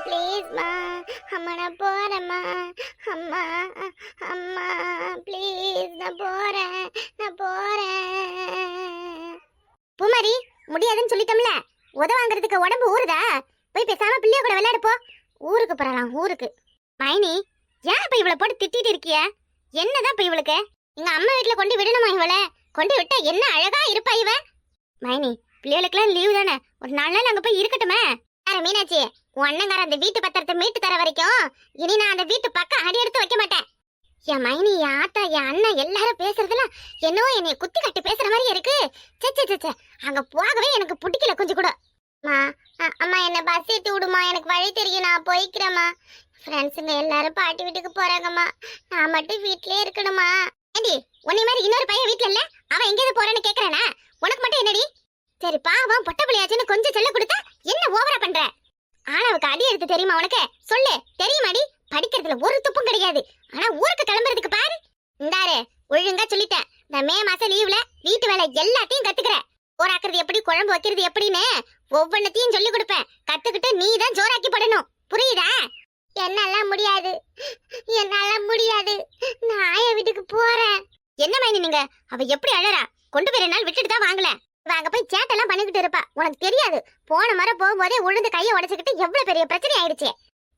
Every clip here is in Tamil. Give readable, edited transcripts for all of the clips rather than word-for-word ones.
ப்ளீஸ்மா. அம்மா நான் போறேம்மா. அம்மா அம்மா ப்ளீஸ் நான் போறேன், நான் போறேன். பூமாரி, முடியாதுன்னு சொல்லிட்டோம்ல. வாங்குறதுக்கு உடம்பு ஊறுதா? போய் பேசாம பிள்ளைய கூட விளையாடு போ. ஊருக்கு போறலாம் ஊருக்கு. மைனி, ஏன் இப்ப இவளை போட்டு திட்டிட்டு இருக்கிய? என்னதான் இப்ப இவளுக்கு? எங்க அம்மா வீட்டுல கொண்டு விடணுமா இவளை? கொண்டு விட்டா என்ன அழகா இருப்பா இவ. மைனி, பிள்ளைகளுக்குலாம் லீவு தானே, ஒரு 4 நாள் அங்க போய் இருக்கட்டுமே. வேற மீனாட்சி, உன் அண்ணங்கார அந்த வீட்டு பத்திரத்தை மீட்டு தர வரைக்கும் இனி நான் அந்த வீட்டு பக்கம் அடி எடுத்து வைக்க மாட்டேன். என் மைனி, என் ஆத்தா, என் அண்ணன் எல்லாரும் பேசுறதுலாம் என்னவோ என்னைய குத்தி கட்டி பேசுற மாதிரி இருக்கு. சே, அங்க போகவே எனக்கு பிடிக்கல கொஞ்சம் கூட. அம்மா என்ன பஸ் ஏத்தி விடுமா, எனக்கு வழி தெரியும், நான் போய்க்கிறேம்மா. ஃப்ரெண்ட்ஸுங்க எல்லாரும் பாட்டி வீட்டுக்கு போறாங்கம்மா, நான் மட்டும் வீட்லயே இருக்கணுமா? ஏண்டி, உன்னை மாதிரி இன்னொரு பையன் வீட்டுல இல்ல, அவன் எங்கேயாவது போறேன்னு கேக்குறானா? உனக்கு மட்டும் என்னடி? சரி பாவம் பொட்ட பிள்ளையாச்சுன்னு கொஞ்சம் செல்ல கொடுத்தா என்ன ஓவரா பண்ற? ஆனாவுக்கு அடி எடுத்து தெரியுமா உனக்கு? சொல்லு, தெரியுமாடி? படிக்கிறதுல ஒரு துப்பும் கிடையாது, ஆனா ஊருக்கு கிளம்புறதுக்கு பாரு. இந்தாரு, ஒழுங்கா சொல்லிட்டேன். இந்த மே மாசம் லீவ்ல வீட்டு வேலை எல்லாத்தையும் கத்துக்கிற. சோறாக்குறது எப்படி, குழம்பு வைக்கிறது எப்படின்னு ஒவ்வொன்னத்தையும் சொல்லி கொடுப்பேன். கத்துக்கிட்டு நீ தான் ஜோராக்கி படணும், புரியுதா? என்னால முடியாது, என்னால முடியாது, நான் ஆயா வீட்டுக்கு போறேன். என்ன மைனி நீங்க? அவ எப்படி அழறா? கொண்டு போய் 2 நாள் விட்டுட்டு தான் வாங்கல. அங்க போய் சேட்டெல்லாம் பண்ணிக்கிட்டு இருப்பா, உனக்கு தெரியாது. போன முறை போகும்போதே உழுந்து கையை உடைச்சுக்கிட்டு எவ்வளவு பெரிய பிரச்சனை ஆயிடுச்சு.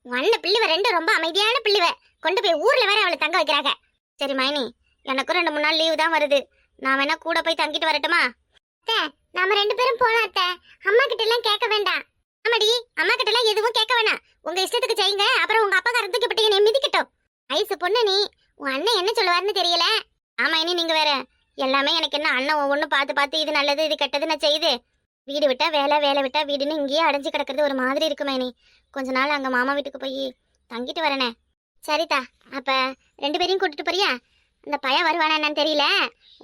வண்ண பிள்ளைவ 2 ரொம்ப அமைதியான பிள்ளைவ, கொண்டு போய் ஊர்ல வேற அவளை தங்க வைக்கிறாங்க. சரி மைனி, எனக்கும் 2-3 நாள் லீவு தான் வருது, நான் வேணா கூட போய் தங்கிட்டு வரட்டுமா? நாம 2 பேரும் போலாம் அத்தை, அம்மா கிட்ட எல்லாம் கேட்க வேண்டாம். ஆமாடி, அம்மா கிட்ட எல்லாம் எதுவும் கேட்க வேணாம், உங்க இஷ்டத்துக்கு செய்யுங்க. அப்புறம் உங்க அப்பா கருத்துக்கு பட்டு என்னை மிதிக்கட்டும். ஐசு பொண்ணு நீ, உன் அண்ணன் என்ன சொல்லுவாருன்னு தெரியல. ஆமா இனி நீங்க வேற எல்லாமே எனக்கு என்ன அண்ணன் ஒவ்வொன்னு பார்த்து இது நல்லது இது கெட்டது நான் செய்யுது. வீடு விட்டா வேலை, வேலை விட்டா வீடுன்னு இங்கேயே அடைஞ்சு கிடக்கிறது ஒரு மாதிரி இருக்குமே. நீ கொஞ்ச நாள் அங்க மாமா வீட்டுக்கு போய் தங்கிட்டு வரனே. சரிதா, அப்ப 2 பேரையும் கூட்டிட்டு போறியா? அந்த பையன் வருவானா என்னன்னு தெரியல,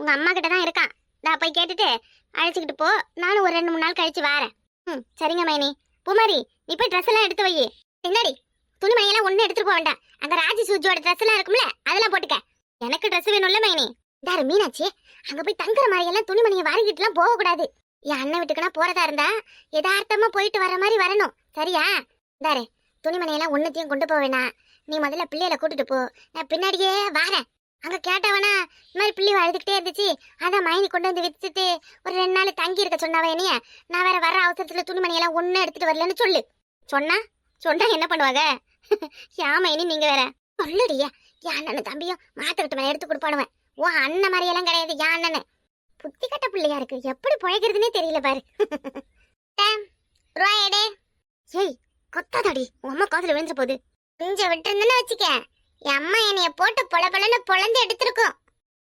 உங்க அம்மா கிட்ட தான் இருக்கான். நான் போய் கேட்டுட்டு அழைச்சிக்கிட்டு போ, நானும் ஒரு 2-3 நாள் கழிச்சு வரேன். சரிங்க மைனி. பூமாரி, நீ போய் ட்ரெஸ் எல்லாம் எடுத்து வை. என்னடி, துணிமணியெல்லாம் ஒண்ணு எடுத்துட்டு போக வேண்டாம். அங்க ராஜி சூஜியோட ட்ரெஸ் எல்லாம் இருக்கும்ல, அதெல்லாம் போட்டுக்க. எனக்கு ட்ரெஸ் வேணும்ல மைனி. தாரு மீனாட்சி, அங்க போய் தங்குற மாதிரி எல்லாம் துணிமணியை வாங்கிட்டு எல்லாம் போக கூடாது. என் அண்ணன் வீட்டுக்குனா போறதா இருந்தா யதார்த்தமா போயிட்டு வர மாதிரி வரணும், சரியா? தாரு, துணிமணியெல்லாம் ஒன்னத்தையும் கொண்டு போக வேணாம். நீ முதல்ல பிள்ளைகளை கூட்டிட்டு போ, நான் பின்னாடியே வரேன். அங்க கேட்டவனா இந்த மாதிரி பிள்ளை அழுதுகிட்டே இருந்துச்சு, அதான் மைனி கொண்டு வந்து வித்துட்டு ஒரு 2 நாள் தங்கி இருக்க சொன்னாவ என்னைய. நான் வேற வர அவசரத்துல துணிமணி எல்லாம் ஒண்ணு எடுத்துட்டு வரலன்னு சொல்லு. சொன்னா என்ன பண்ணுவாங்க? யாமைனி நீங்க வேற சொல்லுடியா. என் அண்ணன் தம்பியும் மாத்துக்கிட்ட எடுத்து கொடுப்பாடுவேன். ஓ அண்ணன் மாதிரி எல்லாம் கிடையாது என் அண்ணனு. புத்தி கட்ட பிள்ளையா இருக்கு, எப்படி பழகிறதுனே தெரியல பாரு. ஏய் கொத்தாதடி, உன் அம்மா காதுல விழுந்து போகுது. கொஞ்சம் விட்டு இருந்தேன்னு வச்சுக்க, என் அம்மா என்னைய போட்டு பொலன்னு பொழந்து எடுத்திருக்கும்.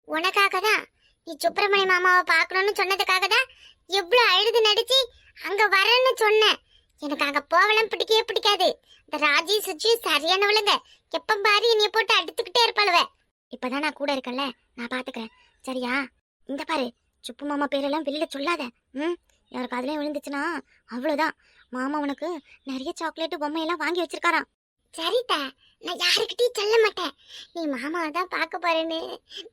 உனக்காக தான், நீ சுப்பிரமணிய மாமாவை பார்க்கணும்னு சொன்னதுக்காக தான் எவ்வளவு அழுது நடிச்சு அங்க வரேன்னு சொன்னேன். எனக்கு அங்க போகலாம் பிடிக்கவே பிடிக்காது. இந்த ராஜி சுச்சி சரியானவளுங்க, எப்ப பாரு என்னைய போட்டு அடித்துக்கிட்டே இருப்பாளுவ. இப்பதான் நான் கூட இருக்கேன்ல, நான் பாத்துக்கிறேன், சரியா? இந்த பாரு, சுப்பு மாமா பேரெல்லாம் வெளியில சொல்லாத. யாருக்கு அதுலயும் விழுந்துச்சுன்னா அவ்வளவுதான். மாமா உனக்கு நிறைய சாக்லேட் பொம்மையெல்லாம் வாங்கி வச்சிருக்காராம். சரிதா, நான் யாருக்கிட்டையும் சொல்ல மாட்டேன். நீ மாமாவை தான் பார்க்க போறேன்னு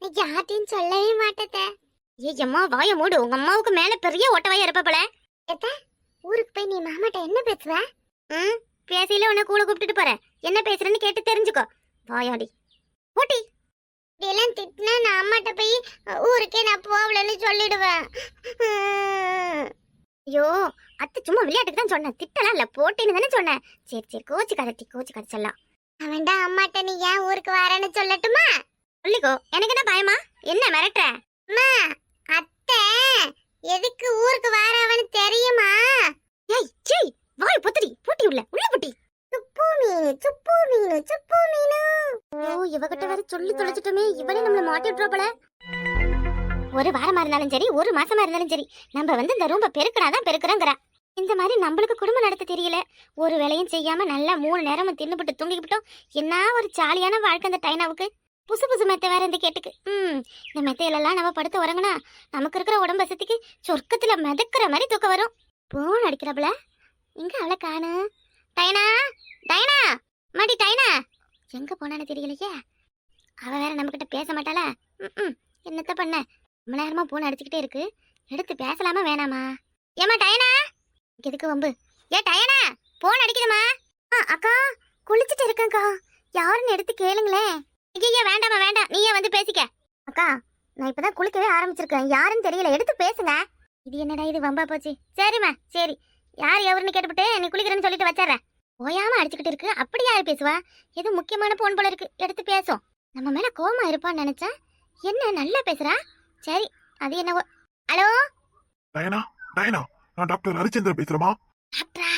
நான் யார்ட்டையும் சொல்லவே மாட்டேன். ஏ அம்மா வாய மூடு, உங்க அம்மாவுக்கு மேல பெரிய ஓட்டவாயா இருப்ப போல. ஊருக்கு போய் நீ மாமாட்ட என்ன பேசுவ? பேசியில உன்னை கூட கூப்பிட்டுட்டு போறேன், என்ன பேசுறேன்னு கேட்டு தெரிஞ்சுக்கோ. வாயாடி போட்டி. இதெல்லாம் திட்டினா நான் அம்மாட்ட போய் ஊருக்கே நான் போகலன்னு சொல்லிடுவேன். ஐயோ அத்தை சும்மா விளையாட்டுக்கு தான் சொன்னேன், திட்டலாம் இல்ல, போட்டின்னு தானே சொன்னேன். சரி கோச்சு கதை சொல்லலாம். அவன்டா அம்மாட்ட நீ ஏன் ஊருக்கு வரேன்னு சொல்லட்டுமா? சொல்லிக்கோ, எனக்கு என்ன பயமா? என்ன மிரட்டுற? அம்மா அத்தை எதுக்கு ஊருக்கு வரவன்னு தெரியுமா? ஏய் சீ, வாய் பொத்தடி, பூட்டி உள்ள பூட்டி. சுப்பு மீனு. ஓ இவகிட்ட வேற சொல்லி தொலைச்சிட்டோமே, இவளே நம்மள மாட்டி விட்டுறா போல. ஒரு வாரமா இருந்தாலும் சரி, ஒரு மாசமா இருந்தாலும் சரி, நம்ம இந்த ரூம்ப பெருக்கனாதான் பெருக்குறோங்கிற. இந்த மாதிரி நம்மளுக்கு குடும்பம் நடத்த தெரியல. ஒரு வேலையும் செய்யாம நல்லா 3 நேரமும் தின்னுபிட்டு தூங்கிக்கிட்டோம். என்ன ஒரு ஜாலியான வாழ்க்கை அந்த டைனாவுக்கு. புசு மெத்தை வேற இந்த கேட்டுக்கு. இந்த மெத்தையிலெல்லாம் நம்ம படுத்து உறங்கினா நமக்கு இருக்கிற உடம்பு வசதிக்கு சொர்க்கத்துல மிதக்கிற மாதிரி தூக்கம் வரும். போன் அடிக்கிறப்பல எங்க அவளை காணு. டைனா மாடி டைனா எங்க போனான்னு தெரியலையே. அவ வேற நம்ம கிட்ட பேச மாட்டாளா? என்னத்த பண்ண, ரொம்ப நேரமா போன் அடிச்சுக்கிட்டே இருக்கு, எடுத்து பேசலாமா வேணாமா? ஏமா டைனா, எதுக்கு வம்பு? ஏ டைனா, போன் அடிக்குதுமா. அக்கா குளிச்சுட்டு இருக்கேன்க்கா, யாருன்னு எடுத்து கேளுங்களேன். ஐயா வேண்டாமா வேண்டாம், நீயே வந்து பேசிக்க. அக்கா நான் இப்பதான் குளிக்கவே ஆரம்பிச்சிருக்கேன், யாருன்னு தெரியல, எடுத்து பேசுங்க. இது என்னடா இது வம்பா போச்சு. சரிம்மா சரி, யார் எவருன்னு கேட்டுவிட்டு நீ குளிக்கிறேன்னு சொல்லிட்டு வச்சிடறேன். ஓயாம அடிச்சுக்கிட்டு இருக்கு, அப்படி யாரு பேசுவா? ஏதோ முக்கியமான போன் போல இருக்கு, எடுத்து பேசும். நம்ம மேல கோவமா இருப்பான்னு நினைச்சேன், என்ன நல்லா பேசுறா. சரி அது என்னவோ. ஹலோ டயனா, டயனா, நான் டாக்டர் ஹரிச்சந்திரன் பேசுறேமா. டாக்டரா?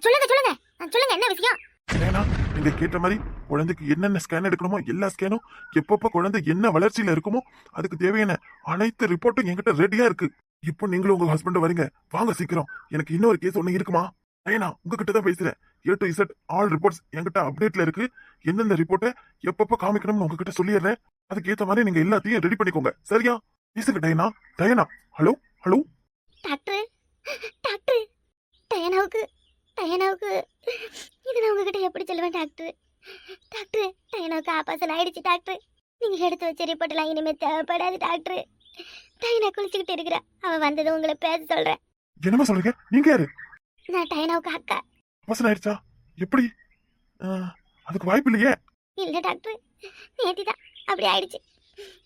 சொல்லுங்க சொல்லுங்க சொல்லுங்க, என்ன விஷயம்? டயனா, நீங்க கேட்ட மாதிரி குழந்தைக்கு என்னென்ன ஸ்கேன் எடுக்கணுமோ எல்லா ஸ்கேனும், எப்பப்ப குழந்தை என்ன வளர்ச்சியில இருக்குமோ அதுக்கு தேவையான அனைத்து ரிப்போர்ட்டும் என்கிட்ட ரெடியா இருக்கு. இப்போ நீங்களும் உங்க ஹஸ்பண்ட் வரீங்க, வாங்க சீக்கிரம். எனக்கு இன்னொரு கேஸ் ஒண்ணு இருக்குமா. டயனா, உங்ககிட்ட தான் பேசுறேன். A to Z all reports என்கிட்ட அப்டேட்ல இருக்கு. எந்தெந்த ரிப்போர்ட்டை எப்பப்ப காமிக்கணும்னு உங்ககிட்ட சொல்லிடுறேன். அதுக்கு ஏத்த மாதிரி நீங்க எல்லாத்தையும் ரெடி பண்ணிக்கோங்க, சரியா? பேசுங்க Diana. Diana, hello hello. Doctor doctor, டயனாவுக்கு இது நான் உங்ககிட்ட எப்படி சொல்லுவேன் டாக்டர்? டாக்டர் டயனாவுக்கு ஆபாசன் ஆயிடுச்சு டாக்டர். நீங்க எடுத்து வச்ச ரிப்போர்ட் எல்லாம் இனிமே தேவைப்படாது டாக்டர். டயனா குளிச்சுக்கிட்டு இருக்கிறா, அவ வந்ததும் உங்களை பேச சொல்றேன். என்னமா சொல்றீங்க? நீங்க யாரு? நான் டயனாவுக்கு அக்கா. ஆபாசன் ஆயிடுச்சா? எப்படி? அதுக்கு வாய்ப்பு இல்லையே. இல்ல டாக்டர், நேத்திதான் அப்படி ஆயிடுச்சு.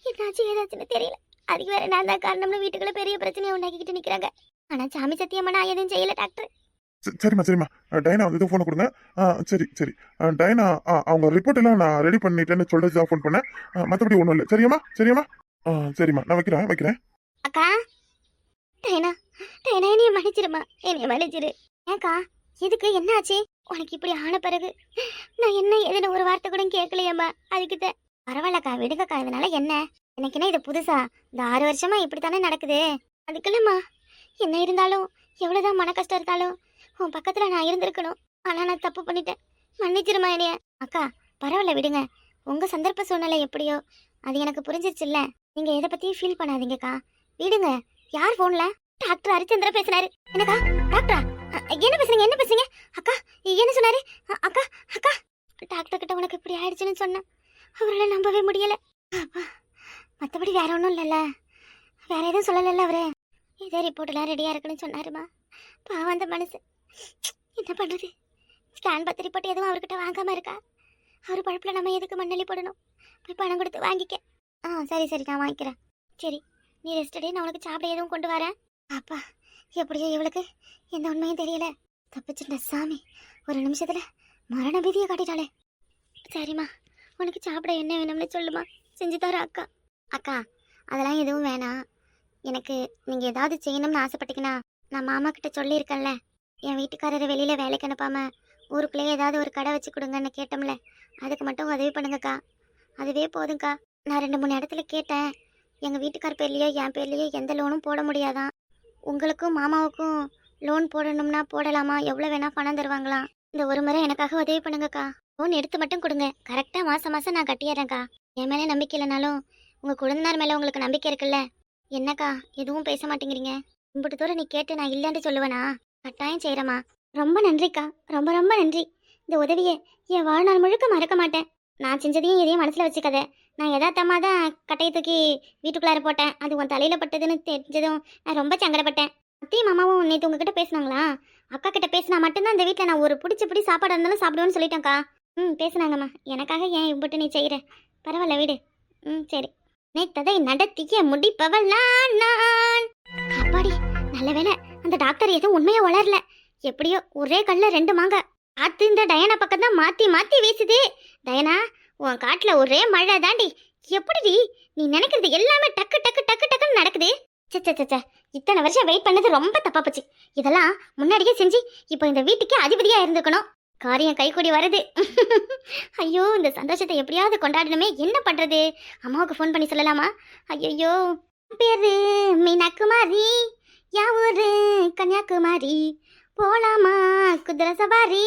என்னாச்சு ஏதாச்சுன்னு தெரியல. அதுக்கு வேற நான் தான் காரணம்னு வீட்டுக்குள்ள பெரிய பிரச்சனையை உண்டாக்கிக்கிட்டு நிக்கிறாங்க. ஆனா சாமி சத்தியமா நான் எதுவும் செய்யல டாக்டர். சரிம்மா சரிம்மா, டயனா வந்து ஃபோனை கொடுங்க. சரி சரி, டயனா அவங்க ரிப்போர்ட் எல்லாம் நான் ரெடி பண்ணிட்டேன்னு சொல்றது தான் ஃபோன் பண்ணேன். மற்றபடி ஒன்றும் இல்லை. சரியாம்மா சரியாம்மா. சரிம்மா, நான் வைக்கிறேன். அக்கா டயனா, என்னைய மன்னிச்சிருமா, என்னைய மன்னிச்சிரு. ஏக்கா எதுக்கு, என்ன ஆச்சு உனக்கு? இப்படி ஆன பிறகு நான் என்ன ஏதுன்னு ஒரு வார்த்தை கூட கேட்கலையம்மா. அதுக்கிட்ட பரவாயில்லக்கா, விடுங்கக்கா. இதனால என்ன, எனக்கு என்ன இது புதுசா? இந்த 6 வருஷமா இப்படித்தானே நடக்குது. அதுக்குல்லம்மா, என்ன இருந்தாலும் எவ்வளவுதான் மன கஷ்டம் இருந்தாலும் உன் பக்கத்துல நான் இருந்திருக்கணும். ஆனா நான் தப்பு பண்ணிட்டேன், மன்னிச்சிருமா என்னைய. அக்கா பரவாயில்ல விடுங்க, உங்க சந்தர்ப்ப சூழ்நிலை எப்படியோ அது எனக்கு புரிஞ்சிருச்சுல்ல. நீங்க எதை பத்தியும் ஃபீல் பண்ணாதீங்கக்கா, விடுங்க. யார் போன்ல? டாக்டர் ஹரிச்சந்திரன் பேசுறாரு. என்னக்கா டாக்டரா? என்ன பேசுறீங்க? அக்கா என்ன சொன்னாரு? அக்கா அக்கா டாக்டர் கிட்ட உனக்கு இப்படி ஆயிடுச்சுன்னு சொன்னேன், அவரால் நம்பவே முடியல. அப்பா மற்றபடி வேற ஒன்றும் இல்லைல்ல, வேற எதுவும் சொல்லலைல்ல அவரு? இதே ரிப்போர்ட்லாம் ரெடியாக இருக்குன்னு சொன்னாருமா. பாவம் அந்த மனசு, என்ன பண்ணுறது? ஸ்கேன் பார்த்து ரிப்போர்ட் எதுவும் அவர்கிட்ட வாங்காமல் இருக்கா? அவர் பழப்பில் நம்ம எதுக்கு மண்ணலி போடணும்? போய் பணம் கொடுத்து வாங்கிக்க. சரி நான் வாங்கிக்கிறேன். சரி நீ ரெஸ்ட் டே, நான் உனக்கு சாப்பிட எதுவும் கொண்டு வரேன். அப்பா எப்படியோ இவளுக்கு எந்த உண்மையும் தெரியல, தப்பிச்சுட்ட சாமி. ஒரு நிமிஷத்தில் மரண பீதியை காட்டிட்டாளே. சரிம்மா, உனக்கு சாப்பிட என்ன வேணும்னு சொல்லுமா, செஞ்சு தர அக்கா. அக்கா அதெல்லாம் எதுவும் வேணாம். எனக்கு நீங்கள் ஏதாவது செய்யணும்னு ஆசைப்பட்டீங்கன்னா நான் மாமா கிட்ட சொல்லியிருக்கேன்ல, என் வீட்டுக்காரரை வெளியில் வேலைக்கு அனுப்பாம ஊருக்குள்ளேயே ஏதாவது ஒரு கடை வச்சு கொடுங்கன்னு கேட்டோம்ல, அதுக்கு மட்டும் உதவி பண்ணுங்கக்கா. அதுவே போதுங்க்கா. நான் 2-3 இடத்துல கேட்டேன், எங்கள் வீட்டுக்கார் பேர்லேயோ என் பேர்லேயோ எந்த லோனும் போட முடியாதான். உங்களுக்கும் மாமாவுக்கும் லோன் போடணும்னா போடலாமா, எவ்வளோ வேணால் பணம் தருவாங்களாம். இந்த ஒரு முறை எனக்காக உதவி பண்ணுங்கக்கா. லோன் எடுத்து மட்டும் கொடுங்க, கரெக்டாக மாதம் நான் கட்டிடுறேன்க்கா. என் மேலே நம்பிக்கை இல்லைனாலும் உங்கள் குழந்தைனார் மேலே உங்களுக்கு நம்பிக்கை இருக்குல்ல. என்னக்கா எதுவும் பேச மாட்டேங்கிறீங்க? இம்புட்டு தூரம் நீ கேட்டு நான் இல்லைன்னு சொல்லுவேனா? கட்டாயம் செய்கிறேம்மா. ரொம்ப நன்றிக்கா, ரொம்ப நன்றி. இந்த உதவியை என் வாழ்நாள் முழுக்க மறக்க மாட்டேன். நான் செஞ்சதையும் எதையும் மனசில் வச்சுக்கத. நான் யதார்த்தமாக தான் கட்டையை தூக்கி வீட்டுக்குள்ளார போட்டேன், அது உன் தலையில் பட்டதுன்னு தெரிஞ்சதும் நான் ரொம்ப சங்கடப்பட்டேன். அத்தையும் மாமாவும் நேற்று உங்ககிட்ட பேசினாங்களா? அக்கா கிட்ட பேசினா மட்டும்தான் இந்த வீட்டில் நான் ஒரு பிடி சாப்பாடு இருந்தாலும் சாப்பிடுவேன்னு சொல்லிட்டேன்க்கா. பேசுனாங்கம்மா. எனக்காக ஏன் இம்புட்டு நீ செய்கிற? பரவாயில்ல விடு. சரி. நேத்ததை நடத்திய முடிப்பவளான் நான். அப்பாடி நல்ல வேலை, அந்த டாக்டர் எதுவும் உண்மையா வளரல. எப்படியோ ஒரே கல்ல 2 மாங்காய். காத்து இந்த டயனா பக்கம் தான் மாத்தி வீசுது. டயனா, உன் காட்டுல ஒரே மழை தாண்டி. எப்படி நீ நினைக்கிறது எல்லாமே டக்குன்னு நடக்குது. சச்ச, இத்தனை வருஷம் வெயிட் பண்ணது ரொம்ப தப்பா போச்சு. இதெல்லாம் முன்னாடியே செஞ்சு இப்போ இந்த வீட்டுக்கு அதிபதியா இருந்துக்கணும். காரியம் கைக்கூடி வருது. ஐயோ, இந்த சந்தோஷத்தை எப்படியாவது கொண்டாடணுமே, என்ன பண்றது? அம்மாவுக்கு ஃபோன் பண்ணி சொல்லலாமா? ஐயோ, பேரு மீனாக்குமாரி, யாவூரு கன்னியாகுமரி, போலாமா குதிரை சவாரி.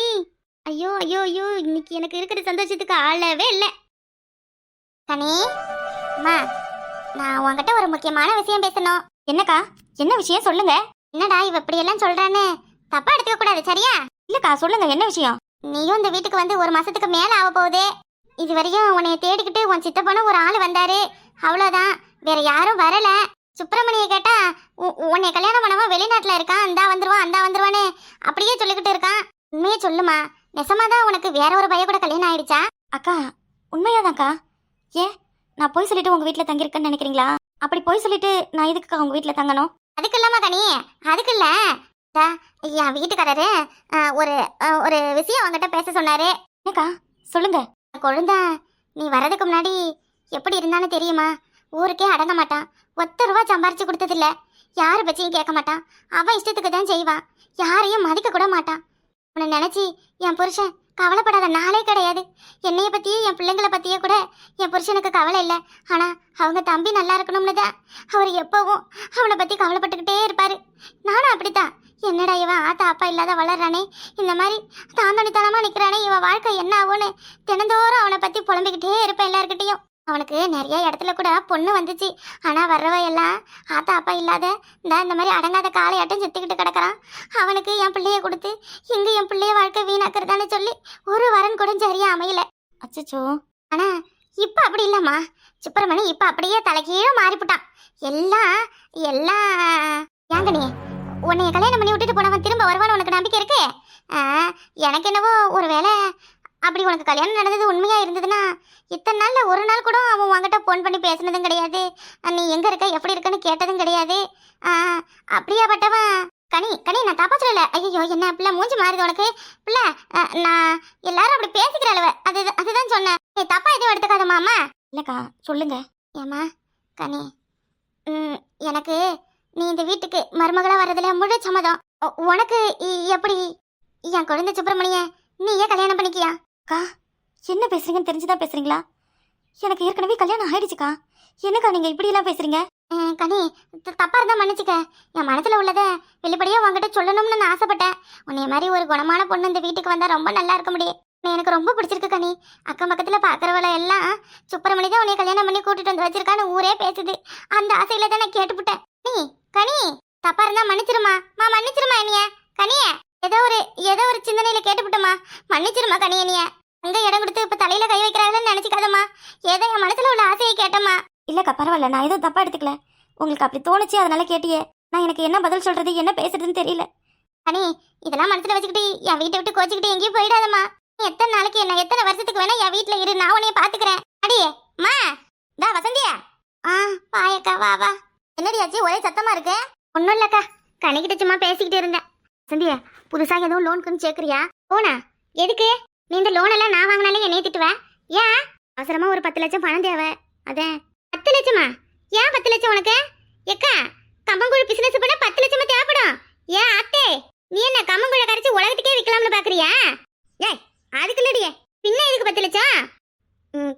ஐயோ, இன்னைக்கு எனக்கு இருக்கிற சந்தோஷத்துக்கு அளவே இல்லை. கனி அம்மா, நான் உங்ககிட்ட ஒரு முக்கியமான விஷயம் பேசணும். என்னக்கா, என்ன விஷயம் சொல்லுங்க. என்னடா இவ இப்படியெல்லாம் சொல்றான்னு தப்பா எடுத்துக்க கூடாது, சரியா? இல்லக்கா சொல்லுங்க, என்ன விஷயம்? நீயும் இந்த வீட்டுக்கு வந்து 1 மாசத்துக்கு மேல ஆக போகுது. இது வரையும் உன்னை தேடிக்கிட்டு உன் சித்தப்பனும் ஒரு ஆள் வந்தாரு, அவ்வளோதான். வேற யாரும் வரல. சுப்பிரமணியை கேட்டா உன்னை கல்யாணம் பண்ணவன் வெளிநாட்டுல இருக்கான், அந்தா வந்துருவான்னு அப்படியே சொல்லிக்கிட்டு இருக்கான். உண்மையே சொல்லுமா, நெசமாதான் உனக்கு வேற ஒரு பைய கூட கல்யாணம் ஆயிடுச்சா? அக்கா உண்மையாதான்க்கா. ஏன் நான் போய் சொல்லிட்டு உங்க வீட்டில் தங்கியிருக்கேன்னு நினைக்கிறீங்களா? அப்படி போய் சொல்லிட்டு நான் எதுக்குக்கா உங்க வீட்டில் தங்கணும்? அதுக்கு இல்லாம கனி, அதுக்கு இல்ல, டா, என் வீட்டுக்காரரு ஒரு ஒரு விஷயம் அவங்ககிட்ட பேச சொன்னாரு. என்னக்கா சொல்லுங்க. கொழுந்தா நீ வரதுக்கு முன்னாடி எப்படி இருந்தான்னு தெரியுமா? ஊருக்கே அடங்க மாட்டான், 10 ரூபா சம்பாரிச்சு கொடுத்ததில்ல, யாரு பச்சியும் கேட்க மாட்டான், அவன் இஷ்டத்துக்கு தான் செய்வான், யாரையும் மதிக்க கூட மாட்டான். உன்னை நினைச்சி என் புருஷன் கவலைப்படாத நாளே கிடையாது. என்னைய பத்தியும் என் பிள்ளைங்களை பத்தியே கூட என் புருஷனுக்கு கவலை இல்லை. ஆனா அவங்க தம்பி நல்லா இருக்கணும்னு தான் அவர் எப்பவும் அவனை பத்தி கவலைப்பட்டுக்கிட்டே இருப்பாரு. நானும் அப்படித்தான். என்னடா இவன் ஆத்தா அப்பா இல்லாத வளர்றானே, இந்த மாதிரி தாந்தனித்தனமா நிக்கிறானே, இவன் வாழ்க்கை என்ன ஆகும்னு தினந்தோறும் அவனை பத்தி புலம்பிக்கிட்டே இருப்பேன் எல்லார்கிட்டையும். அவனுக்கு நிறைய இடத்துல கூட பொண்ணு வந்துச்சு. ஆனா வர்றவ எல்லாம் ஆத்தா அப்பா இல்லாத இந்த மாதிரி அடங்காத காலையாட்டம் சுத்திக்கிட்டு கிடக்குறான். அவனுக்கு என் பிள்ளைய கொடுத்து இங்க என் பிள்ளைய வாழ்க்கை வீணாக்குறதான்னு சொல்லி ஒரு வரன் கூட சரியா அமையல. அச்சச்சோ. ஆனா இப்ப அப்படி இல்லம்மா, சுப்பிரமணி இப்ப அப்படியே தலைகீழ மாறிப்புட்டான். எல்லாம் எல்லாம் ஏங்கனி, உன்னைய கல்யாணம் பண்ணி விட்டுட்டு போனவன் திரும்ப வருவான்னு உனக்கு நம்பிக்கை இருக்கு? எனக்கு என்னவோ ஒரு வேளை அப்படி உனக்கு கல்யாணம் நடந்தது உண்மையா இருந்ததுன்னா இத்தனை நாள்ல ஒரு நாள் கூட அவன் உங்ககிட்ட ஃபோன் பண்ணி பேசினதும் கிடையாது, நீ எங்க இருக்க எப்படி இருக்கன்னு கேட்டதும் கிடையாது. அப்படியாப்பட்டவன் கனி கனி நான் தப்பா சொல்லல. ஐயோ என்ன பிள்ளை மூஞ்சி மாறுது உனக்கு பிள்ளை, நான் எல்லாரும் அப்படி பேசிக்கிறாளுவ, அதுதான் சொன்னேன். நீ தப்பா எதுவும் எடுத்துக்காத மாமா. இல்லக்கா சொல்லுங்க. ஏம்மா கனி, எனக்கு நீ இந்த வீட்டுக்கு மருமகளா வர்றதுல முழு சம்மதம். உனக்கு எப்படி என் குழந்தை சுப்பிரமணிய நீ ஏன் கல்யாணம் பண்ணிக்கியா? அக்கா என்ன பேசுறீங்கன்னு தெரிஞ்சுதான் பேசுறீங்களா? எனக்கு ஏற்கனவே கல்யாணம் ஆயிடுச்சுக்கா. என்னக்கா நீங்க இப்படி எல்லாம் பேசுறீங்க? கனி தப்பா இருந்தா மன்னிச்சுக்க. என் மனசுல உள்ளத வெளிப்படையா உங்ககிட்ட சொல்லணும்னு நான் ஆசைப்பட்டேன். உன்னைய மாதிரி ஒரு குணமான பொண்ணு இந்த வீட்டுக்கு வந்தா ரொம்ப நல்லா இருக்க முடியும். எனக்கு ரொம்ப பிடிச்சிருக்கு கனி. அக்கம் பக்கத்துல பாக்குறவள எல்லாம் சுப்பிரமணி தான் உன்னைய கல்யாணம் பண்ணி கூட்டிட்டு வந்து வச்சிருக்கான்னு ஊரே பேசுது. அந்த ஆசையில தான் நான் கேட்டுப்புட்டேன். நீ கனி தப்பா இருந்தா மன்னிச்சிருமா. மன்னிச்சிருமா என்னைய கனிய. ஏதோ ஒரு சிந்தனையில கேட்டுப்புட்டமா, மன்னிச்சிருமா கனிய. நீ அங்க இடம் கொடுத்து இப்ப தலையில கை வைக்கிறாங்கன்னு நினைச்சுக்காதம்மா. ஏதோ என் மனசுல உள்ள ஆசையை கேட்டம்மா. இல்லக்கா பரவாயில்ல, நான் எதுவும் தப்பா எடுத்துக்கல. உங்களுக்கு அப்படி தோணுச்சு அதனால கேட்டியே. நான் எனக்கு என்ன பதில் சொல்றது என்ன பேசுறதுன்னு தெரியல. கனி இதெல்லாம் மனசுல வச்சுக்கிட்டு என் வீட்டை விட்டு கோச்சிக்கிட்டு எங்கேயும் போயிடாதம்மா. நீ எத்தனை நாளைக்கு என்ன எத்தனை வருஷத்துக்கு வேணா என் வீட்டுல இரு, நான் உன்னைய பாத்துக்கிறேன். அடியே மா தா வசந்தியா. பாயக்கா வா வா. என்னடியாச்சு ஒரே சத்தமா இருக்கு? ஒன்னும் இல்லக்கா, கனிக்கிட்ட சும்மா பேசிக்கிட்டு இருந்தேன். வசந்தியா புதுசா எதுவும் லோனுக்குன்னு சேர்க்கறியா? போனா எதுக்கு? நீ இந்த லோன் எல்லாம் நான் வாங்கினாலே என்னைய திட்டுவேன். ஏன்? அவசரமா ஒரு 10 லட்சம் பணம் தேவை. அதான் 10 லட்சமா? ஏன் 10 லட்சம் உனக்கு? எக்கா கம்மங்கூழ் பிசினஸ் பண்ண 10 லட்சமா தேவைப்படும். ஏன் அத்தே நீ என்ன கம்மங்கூழ கரைச்சு உலகத்துக்கே விற்கலாம்னு பாக்குறியா? ஏய் அதுக்கு இல்லடியே, பின்ன எதுக்கு 10 லட்சம்?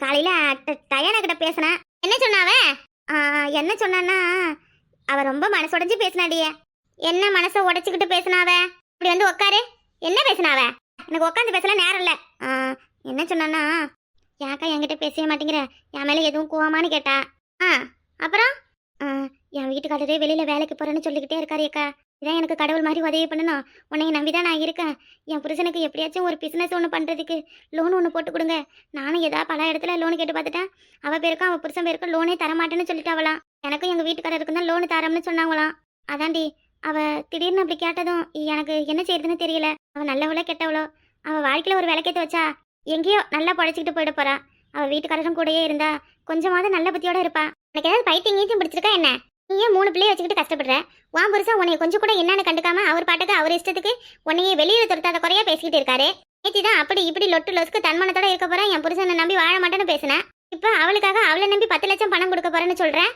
காலையில டயானா கிட்ட பேசினேன். என்ன சொன்னாவ? என்ன சொன்னான்னா அவ ரொம்ப மனசுடைஞ்சு பேசினாடியே. என்ன மனசை உடைச்சுக்கிட்டு பேசினாவ? இப்படி வந்து உட்காரு. என்ன பேசினாவ? எனக்கு உட்காந்து பேசலாம் நேரம் இல்ல. என்ன சொன்னான்னா, யாக்கா என்கிட்ட பேசவே மாட்டேங்கிற, என் மேல எதுவும் கோவமானு கேட்டா. அப்புறம் என் வீட்டுக்காரரே வெளியில வேலைக்கு போறேன்னு சொல்லிக்கிட்டே இருக்காரு. அக்கா இதான் எனக்கு கடவுள் மாதிரி உதவி பண்ணணும், உன்னைய நம்பிதான் நான் இருக்கேன். என் புருஷனுக்கு எப்படியாச்சும் ஒரு பிசினஸ் ஒன்று பண்றதுக்கு லோன் ஒன்று போட்டு கொடுங்க. நானும் ஏதாவது பல இடத்துல லோன் கேட்டு பார்த்துட்டேன். அவ பேருக்கும் அவ புருஷன் பேருக்கும் லோனே தரமாட்டேன்னு சொல்லிட்டாவலாம். எனக்கும் எங்க வீட்டுக்காரருக்கு தான் லோனு தரோம்னு சொன்னாங்களாம். அதாண்டி அவ திடீர்னு அப்படி கேட்டதும் எனக்கு என்ன செய்யறதுன்னு தெரியல. அவ நல்லவளோ கெட்டவளோ, அவ வாழ்க்கையில ஒரு விளக்கேத்து வச்சா எங்கேயோ நல்லா படைச்சிக்கிட்டு போயிட போறா. அவ வீட்டுக்காரரும் கூடயே இருந்தா கொஞ்சமாவது நல்ல புத்தியோட இருப்பா. எனக்கு ஏதாவது பைத்தியம் கீச்சும் பிடிச்சிருக்கா என்ன? நீ ஏன் 3 பிள்ளைய வச்சுக்கிட்டு கஷ்டப்படுற? உன் புருஷன் உன்னைய கொஞ்சம் கூட என்னன்னு கண்டுக்காம அவர் பாட்டுக்கு அவர் இஷ்டத்துக்கு உன்னையே வெளியில துரத்தாத குறையா பேசிக்கிட்டு இருக்காரு. நேத்திதான் அப்படி இப்படி லொட்டு லொசுக்கு தன்மானத்தோட இருக்க போறேன், என் புருஷனை நம்பி வாழ மாட்டேன்னு பேசினேன். இப்ப அவளுக்காக அவளை நம்பி 10 லட்சம் பணம் கொடுக்க போறேன்னு சொல்றேன்.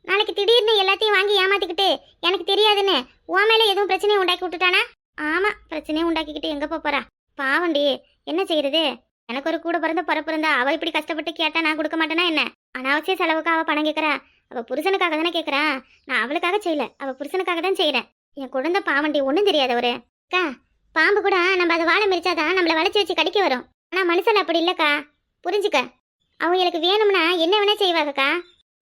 நாளைக்கு திடீர்னு எல்லாத்தையும் வாங்கி ஏமாத்திக்கிட்டு எனக்கு தெரியாதுன்னு உன் மேல எதுவும் பிரச்சனையை உண்டாக்கி விட்டுட்டானா? ஆமா, பிரச்சனையை உண்டாக்கிக்கிட்டு எங்க போறா பாவண்டி. என்ன செய்யறது? எனக்கு ஒரு கூட பிறந்த பிறப்பு இருந்தா அவ இப்படி கஷ்டப்பட்டு கேட்டா நான் கொடுக்க மாட்டேனா என்ன? அனாவசிய செலவுக்கு அவ பணம் கேட்கறா. அவ புருஷனுக்காக தானே கேட்கறா. நான் அவளுக்காக செய்யல, அவ புருஷனுக்காக தான் செய்யறேன். என் குழந்தை பாவண்டி, ஒன்றும் தெரியாதவரு. அக்கா பாம்பு கூட நம்ம அதை வாழை மிரிச்சாதான் நம்மளை வளைச்சி வச்சு கடிக்க வரும். ஆனா மனுஷன் அப்படி இல்லக்கா, புரிஞ்சுக்க. அவங்களுக்கு வேணும்னா என்ன வேணா செய்வாங்கக்கா.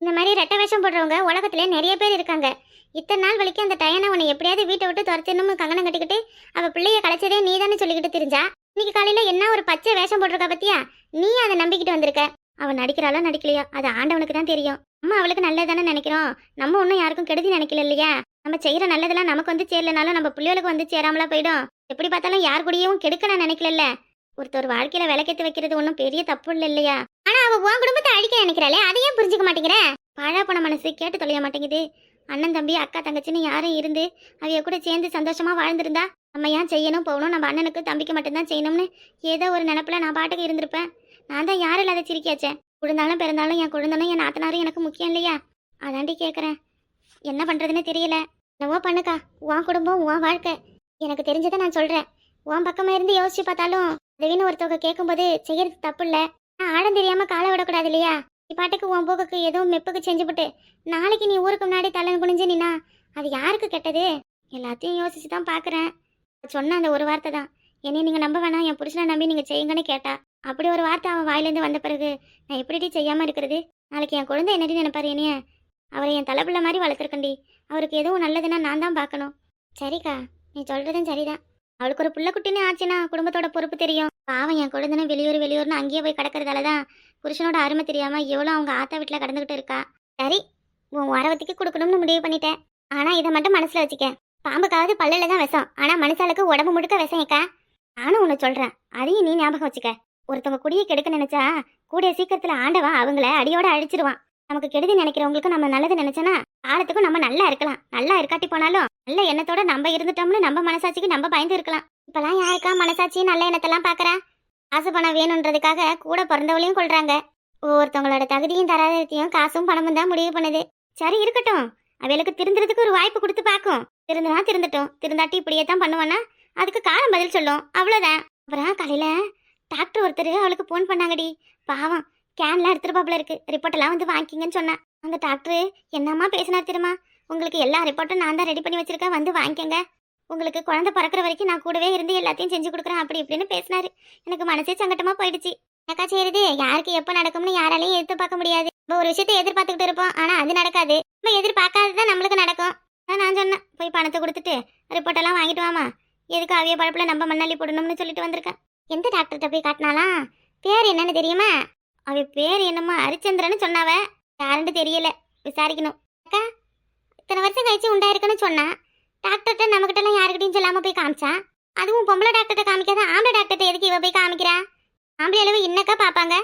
இந்த மாதிரி ரெட்டை வேஷம் போடுறவங்க உலகத்துல நிறைய பேர் இருக்காங்க. இத்தனை நாள் வரைக்கும் அந்த டயனை உன்னை எப்படியாவது வீட்டை விட்டு துரத்திடணும்னு கங்கணம் கட்டிக்கிட்டு அவ பிள்ளைய கலைச்சதே நீ தானே சொல்லிக்கிட்டு தெரிஞ்சா. இன்னைக்கு காலையில என்ன ஒரு பச்சை வேஷம் போட்டிருக்கா பத்தியா? நீ அதை நம்பிக்கிட்டு வந்திருக்க. அவன் நடிக்கிறாளோ நடிக்கலையோ அது ஆண்டவனுக்கு தான் தெரியும். நம்ம அவளுக்கு நல்லதானே நினைக்கிறோம், நம்ம ஒன்றும் யாருக்கும் கெடுதி நினைக்கல இல்லையா? நம்ம செய்யற நல்லதெல்லாம் நமக்கு வந்து சேரலனாலும் நம்ம பிள்ளைகளுக்கு வந்து சேராமலா போயிடும். எப்படி பார்த்தாலும் யார் கூடயும் கெடுக்க நான் நினைக்கல. ஒருத்தர் வாழ்க்கையில விளக்கேத்து வைக்கிறது ஒன்றும் பெரிய தப்பு இல்லை இல்லையா? ஆனா அவ உன் குடும்பத்தை அழிக்க நினைக்கிறாளே, அதையே புரிஞ்சுக்க மாட்டேங்கிறேன். பழா போன மனசு கேட்டு தொலைய மாட்டேங்குது. அண்ணன் தம்பி அக்கா தங்கச்சின்னு யாரும் இருந்து அவைய கூட சேர்ந்து சந்தோஷமா வாழ்ந்திருந்தா நம்ம ஏன் செய்யணும் போகணும், நம்ம அண்ணனுக்கு தம்பிக்கு மட்டும்தான் செய்யணும்னு ஏதோ ஒரு நினப்புல நான் பாட்டுக்கு இருந்திருப்பேன். நான் தான் யாரும் இல்லாத சிரிக்காச்சேன். குழந்தாலும் பிறந்தாலும் என் குழந்தனும் என் நாத்தனாரும் எனக்கு முக்கியம் இல்லையா? அதாண்டி கேட்குறேன். என்ன பண்றதுன்னு தெரியல. என்னவோ பண்ணுக்கா, உன் குடும்பம் உன் வாழ்க்கை. எனக்கு தெரிஞ்சதை நான் சொல்றேன். உன் பக்கமா இருந்து யோசிச்சு பார்த்தாலும் திடீர்னு ஒருத்தவங்க கேட்கும்போது செய்யறது தப்பு இல்லை. நான் ஆழம் தெரியாம காலை விடக்கூடாது இல்லையா? நீ பாட்டுக்கு உன் போக்குக்கு ஏதோ மெப்புக்கு செஞ்சுவிட்டு நாளைக்கு நீ ஊருக்கு முன்னாடி தலை குனிஞ்சு நின்னா அது யாருக்கு கெட்டது? எல்லாத்தையும் யோசிச்சு தான் பார்க்குறேன். சொன்ன அந்த ஒரு வார்த்தை தான் என்னை நீங்கள் நம்ப வேணாம், என் புருஷனை நம்பி நீங்கள் செய்யுங்கன்னு கேட்டா. அப்படி ஒரு வார்த்தை அவன் வாயிலேருந்து வந்த பிறகு நான் எப்படி செய்யாமல் இருக்கிறது? நாளைக்கு என் குழந்தை என்னடி நினைப்பாரு என்னைய? அவரை என் தலைப்பிள்ள மாதிரி வளர்த்துருக்கண்டி. அவருக்கு எதுவும் நல்லதுன்னா நான் தான் பார்க்கணும். சரிக்கா, நீ சொல்கிறதும் சரிதான். அவளுக்கு ஒரு புள்ள குட்டின்னு ஆச்சுன்னா குடும்பத்தோட பொறுப்பு தெரியும். பாவம் என் குழந்தைன்னு வெளியூர்னு அங்கேயே போய் கிடக்கிறதால தான் புருஷனோட அருமை தெரியாமல் எவ்வளோ அவங்க ஆத்தா வீட்டில் கடந்துக்கிட்டு இருக்கா. சரி, உன் வரவத்திக்கு கொடுக்கணும்னு முடிவு பண்ணிட்டேன். ஆனால் இதை மட்டும் மனசில் வச்சுக்க. பாம்புக்காவது பல்லில் தான் விஷம், ஆனால் மனுஷாளுக்கு உடம்பு முழுக்க விஷம் ஏக்கா. நானும் ஒன்று சொல்கிறேன், அதையும் நீ ஞாபகம் வச்சுக்க. ஒருத்தவங்க குடியை கெடுக்க நினைச்சா கூடிய சீக்கிரத்தில் ஆண்டவன் அவங்கள அடியோட அழிச்சிருவான். நமக்கு கெடுதி நினைக்கிறவங்களுக்கு நம்ம நல்லது நினைச்சோன்னா காலத்துக்கும் நம்ம நல்லா இருக்கலாம். நல்லா இருக்காட்டி போனாலும் நல்ல எண்ணத்தோட நம்ம இருந்துட்டோம்னு நம்ம மனசாட்சிக்கு நம்ம பயந்து இருக்கலாம். இப்பெல்லாம் யாருக்கா மனசாட்சி நல்ல எண்ணத்தெல்லாம் பார்க்கறா? காசு பணம் வேணுன்றதுக்காக கூட பிறந்தவளையும் கொள்றாங்க. ஒவ்வொருத்தவங்களோட தகுதியும் தராதத்தையும் காசும் பணமும் தான் முடிவு பண்ணுது. சரி இருக்கட்டும், அவளுக்கு திருந்துறதுக்கு ஒரு வாய்ப்பு கொடுத்து பார்க்கும். திருந்துனா திருந்தட்டும், திருந்தாட்டி இப்படியே தான் பண்ணுவானா அதுக்கு காலம் பதில் சொல்லும், அவ்வளோதான். அப்புறம் காலையில டாக்டர் ஒருத்தர் அவளுக்கு ஃபோன் பண்ணாங்கடி. பாவம், கேன்லாம் எடுத்துருப்பாப்புல இருக்கு. ரிப்போர்ட்டெல்லாம் வந்து வாங்கிக்கிங்கன்னு சொன்னேன். அந்த டாக்டரு என்னம்மா பேசினார் தெரியுமா? உங்களுக்கு எல்லா ரிப்போர்ட்டும் நான் தான் ரெடி பண்ணி வச்சிருக்கேன், வந்து வாங்கிக்கங்க. உங்களுக்கு குழந்தை பிறக்கிற வரைக்கும் நான் கூடவே இருந்து எல்லாத்தையும் செஞ்சு கொடுக்குறேன் அப்படி இப்படின்னு பேசினாரு. எனக்கு மனசே சங்கட்டமா போயிடுச்சு. எனக்கா செய்யுது, யாருக்கு எப்போ நடக்கும்னு யாராலையும் எதிர்பார்க்க முடியாது. நம்ம ஒரு விஷயத்தை எதிர்பார்த்துக்கிட்டு இருப்போம், ஆனா அது நடக்காது. நம்ம எதிர்பார்க்காததான் நம்மளுக்கு நடக்கும். நான் சொன்னேன், போய் பணத்தை கொடுத்துட்டு ரிப்போர்ட்டெல்லாம் வாங்கிட்டு வாமா. எதுக்கு அவிய பழப்புல நம்ம மண்ணாளி போடணும்னு சொல்லிட்டு வந்திருக்கேன். எந்த டாக்டர்கிட்ட போய் காட்டினாலாம்? பேர் என்னன்னு தெரியுமா? அவ பேர் என்னம்மா ஹரிச்சந்திரன்னு சொன்னாவ. யாருன்னு தெரியல, விசாரிக்கணும். அக்கா, இத்தனை வருஷம் கழிச்சு உண்டாயிருக்குன்னு சொன்னா டாக்டர்கிட்ட நம்மகிட்ட எல்லாம் யாருக்கிட்டையும் சொல்லாம போய் காமிச்சா. அதுவும் பொம்பளை டாக்டர்கிட்ட காமிக்காத ஆம்பளை டாக்டர்கிட்ட எதுக்கு இவ போய் காமிக்கிறா? ஆம்பளை அளவு இன்னக்கா பார்ப்பாங்க.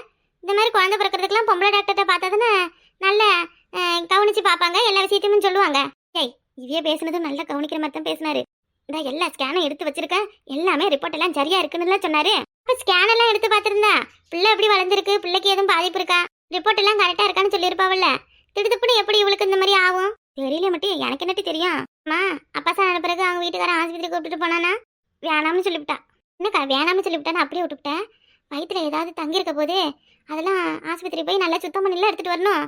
இந்த மாதிரி குழந்தை பிறக்கிறதுக்கெல்லாம் பொம்பளை டாக்டர்கிட்ட பார்த்ததுன்னு நல்ல கவனிச்சு பார்ப்பாங்க, எல்லா விஷயத்தையும் சொல்லுவாங்க. ஏய், இவையே பேசுனதும் நல்லா கவனிக்கிற மாதிரி தான் பேசினாரு. இந்த எல்லா ஸ்கேனும் எடுத்து வச்சிருக்கேன், எல்லாமே ரிப்போர்ட் எல்லாம் சரியா இருக்குன்னு சொன்னாரு. இப்போ ஸ்கேன் எல்லாம் எடுத்து பார்த்துருந்தா பிள்ளை எப்படி வளர்ந்துருக்கு, பிள்ளைக்கு எதுவும் பாதிப்பு இருக்கா, ரிப்போர்ட் எல்லாம் கரெக்டா இருக்கான்னு சொல்லியிருப்பாவல்ல. திடுத்துப்புன்னு எப்படி இவளுக்கு இந்த மாதிரி ஆகும் தெரியல. மட்டும் எனக்கு என்னட்டு தெரியும். அம்மா, அப்பா சார் பிறகு அவங்க வீட்டுக்காரன் ஆஸ்பத்திரி கூப்பிட்டு போனானா வேணாம்னு சொல்லிவிட்டா. என்னக்கா வேணாம்னு சொல்லிவிட்டான்னு அப்படியே விட்டுவிட்டேன். வயிற்றுல ஏதாவது தங்கியிருக்க போது அதெல்லாம் ஆஸ்பத்திரி போய் நல்லா சுத்தம் பண்ணிலாம் எடுத்துட்டு வரணும்.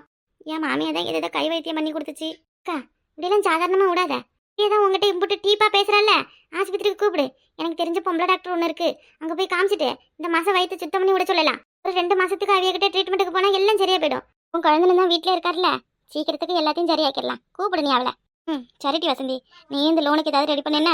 என் மாமியா தான் எதை கை வைத்தியம் பண்ணி கொடுத்துச்சு. அக்கா, இப்படிலாம் சாதாரணமாக விடாத. ஏதான் உங்ககிட்ட இம்புட்டு டீப்பா பேசுறல்ல, ஆஸ்பத்திரிக்கு கூப்பிடு. எனக்கு தெரிஞ்ச பொம்பளை டாக்டர் ஒன்று இருக்கு, அங்கே போய் காமிச்சிட்டு இந்த மாதம் வயிற்று சுத்தம் பண்ணி விட சொல்லலாம். ஒரு 2 மாசத்துக்கு அவியகிட்ட ட்ரீட்மெண்ட்டுக்கு போனால் எல்லாம் சரியா போயிடும். உன் குழந்தைங்க தான் வீட்டில் இருக்கார்ல, சீக்கிரத்துக்கு எல்லாத்தையும் சரியாக்கிடலாம். கூப்பிடு நீ அவளை. சரிட்டி வசந்தி, நீ இந்த லோனுக்கு ஏதாவது ரெடி பண்ண.